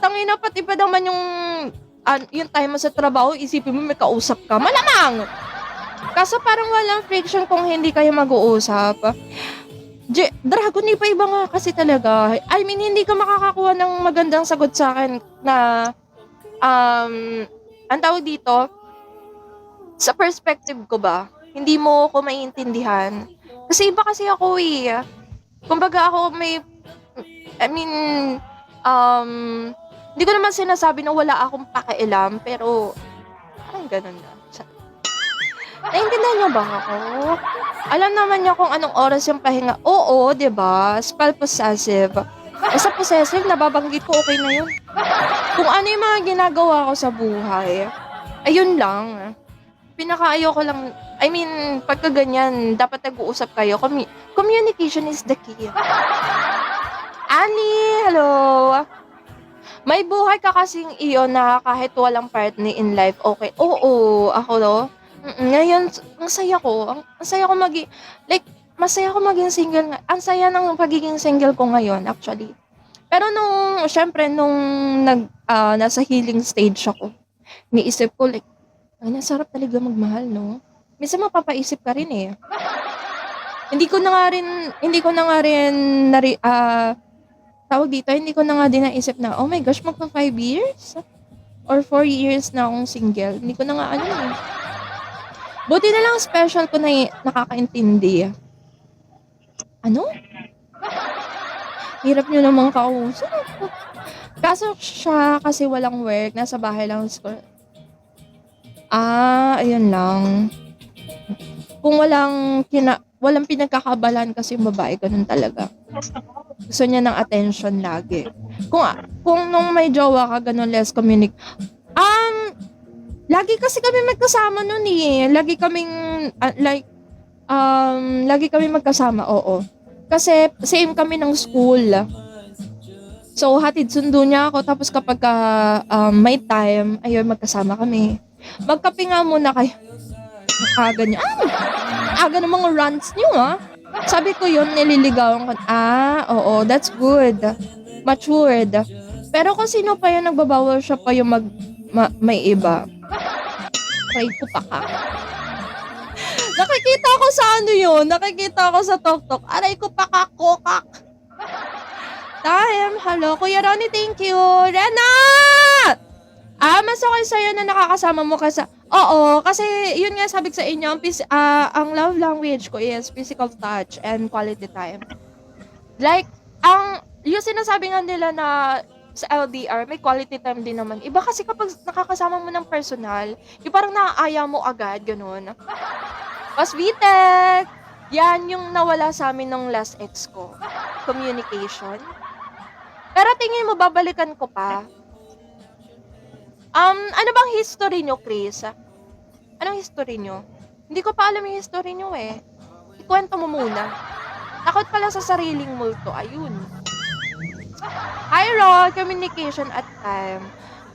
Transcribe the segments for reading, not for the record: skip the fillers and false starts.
Tangina, pati pa naman yung time mo sa trabaho, isipin mo may kausap ka. Malamang! Kaso parang walang friction kung hindi kayo mag-uusap. Dragon, iba-iba nga kasi talaga. I mean, hindi ka makakakuha ng magandang sagot sa akin na, ang tawag dito, sa perspective ko ba, hindi mo ko maiintindihan. Kasi iba kasi ako eh. Kumbaga ako I mean, um, hindi ko naman sinasabi na wala akong pakialam, pero parang ganun na. Naiintindihan niyo ba ako? Alam naman niya kung anong oras yung pahinga. Oo, 'di ba? Spell possessive. Sa possessive, nababanggit ko, okay na yun. Kung ano yung mga ginagawa ko sa buhay, ayun lang. Pinaka-ayoko lang, I mean, pagka ganyan, dapat nag-uusap kayo. Communication is the key. Annie, hello! May buhay ka kasing iyon na kahit walang partner in life, okay. Oo, ako no. Ngayon, ang saya ko. Ang saya ko like, masaya ko maging single. Ang saya ng pagiging single ko ngayon, actually. Pero syempre, nasa healing stage ako, niisip ko, like, ay, nasarap talaga magmahal, no? Minsan mapapaisip ka rin eh. Hindi ko na nga rin, tawag dito, hindi ko na nga din naisip na, oh my gosh, magpa 5 years? Or 4 years na akong single. Hindi ko na nga eh. Buti na lang special ko na nakakaintindi. Ano? Hirap nyo namang kausap. Kaso siya kasi walang work, nasa bahay lang school. Ayun lang. Kung walang pinagkakabalan kasi yung babae, ganun talaga. Gusto niya ng attention lagi. Kung nung may jowa ka, ganun, less lagi kasi kami magkasama nun eh. Lagi kami magkasama, oo. Kasi same kami ng school. So, hatid sundo niya ako. Tapos kapag may time, ayun, magkasama kami. Magkape nga muna kayo. Aga niya. Aga ng mga rants niyo, Sabi ko yun, nililigawan ko. Oo, that's good. Matured. Pero kung sino pa yun, nagbabawal siya pa yung may iba. Try ko pa ka. Nakikita ko sa yun. Nakikita ko sa TokTok. Aray ko pa ka, kokak. Time. Hello, Kuya Ronnie, thank you. Rena! Mas okay sa'yo na nakakasama mo kasi. Oo, kasi yun nga sabi ko sa inyo, ang love language ko is physical touch and quality time. Like, yung sinasabi nga nila na sa LDR, may quality time din naman. Iba kasi kapag nakakasama mo ng personal, yung parang naaaya mo agad, ganun. Pasvitek! Yan yung nawala sa amin ng last ex ko. Communication. Pero tingin mo, babalikan ko pa. Ano bang history nyo, Chris? Anong history nyo? Hindi ko pa alam yung history nyo eh. Ikwento mo muna. Takot pala sa sariling multo. Ayun. Hi, Ron. Communication at time.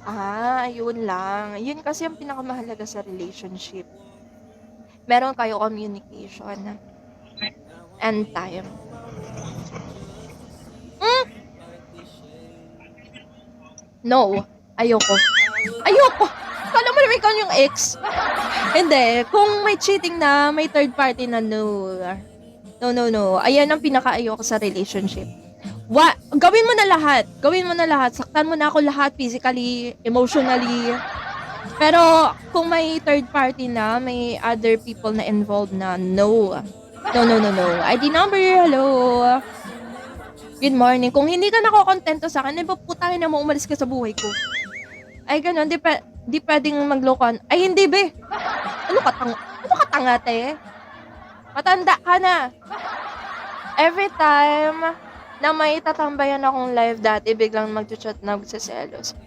Ayun lang. Yun kasi ang pinakamahalaga sa relationship. Meron kayo communication and time. No. Ayoko. Kala mo naman ikaw yung ex. Hindi. Kung may cheating na, may third party na, no. No. Ayan ang pinaka-ayoko sa relationship. Gawin mo na lahat. Saktan mo na ako lahat, physically, emotionally. Pero, kung may third party na, may other people na involved na, no. No. ID number, hello. Good morning. Kung hindi ka nakokontento sa akin, putangin na mo, umalis ka sa buhay ko. Ay, ganun. Di pwedeng maglokohan. Ay, hindi, be. Ano ka tanga, te? Matanda ka na. Every time na may tatambayan akong live dati, biglang mag-chat na magsaselos.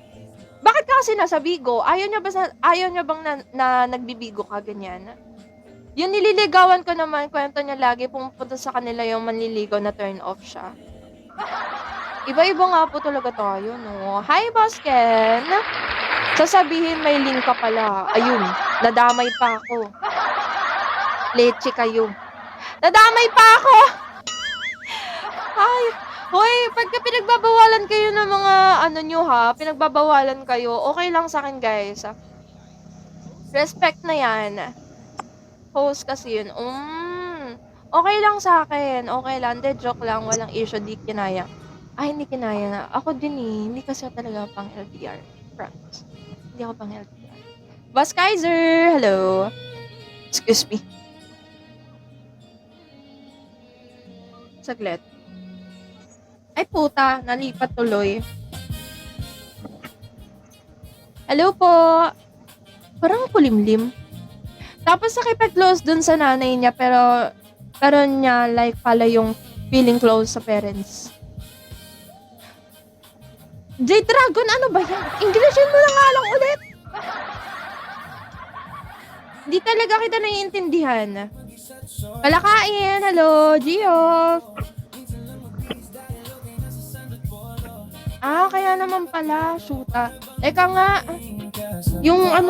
Bakit ka kasi nasa Bigo? Ayaw niya bang na nagbibigo ka, ganyan? Yung nililigawan ko naman, kwento niya lagi, pumunta sa kanila yung manliligaw na turn off siya. Iba-iba nga po talaga tayo, no? Hi, Boss Ken! Sasabihin may link ka pala. Ayun, nadamay pa ako. Leche kayo. Nadamay pa ako! Ay, Hoy, pagka pinagbabawalan kayo ng mga ano nyo ha, pinagbabawalan kayo, okay lang sa akin guys. Respect na yan. Host kasi yun. Okay lang sa akin. Okay lang. De, joke lang. Walang issue. Di kinaya. Ay, hindi kinaya na. Ako din eh. Hindi kasi ako talaga pang LDR. Friends. Hindi ako pang LDR. Boss Kaiser! Hello. Excuse me. Saglit. Ay puta, nalipat tuloy. Hello po. Parang kulimlim. Tapos nakipag-close dun sa nanay niya pero niya like pala yung feeling close sa parents. J-Dragon, ano ba yan? Englishin mo na nga lang ulit. Hindi talaga kita naiintindihan. Palakain, hello, Gio. Kaya naman pala, shoota. Teka nga, yung ano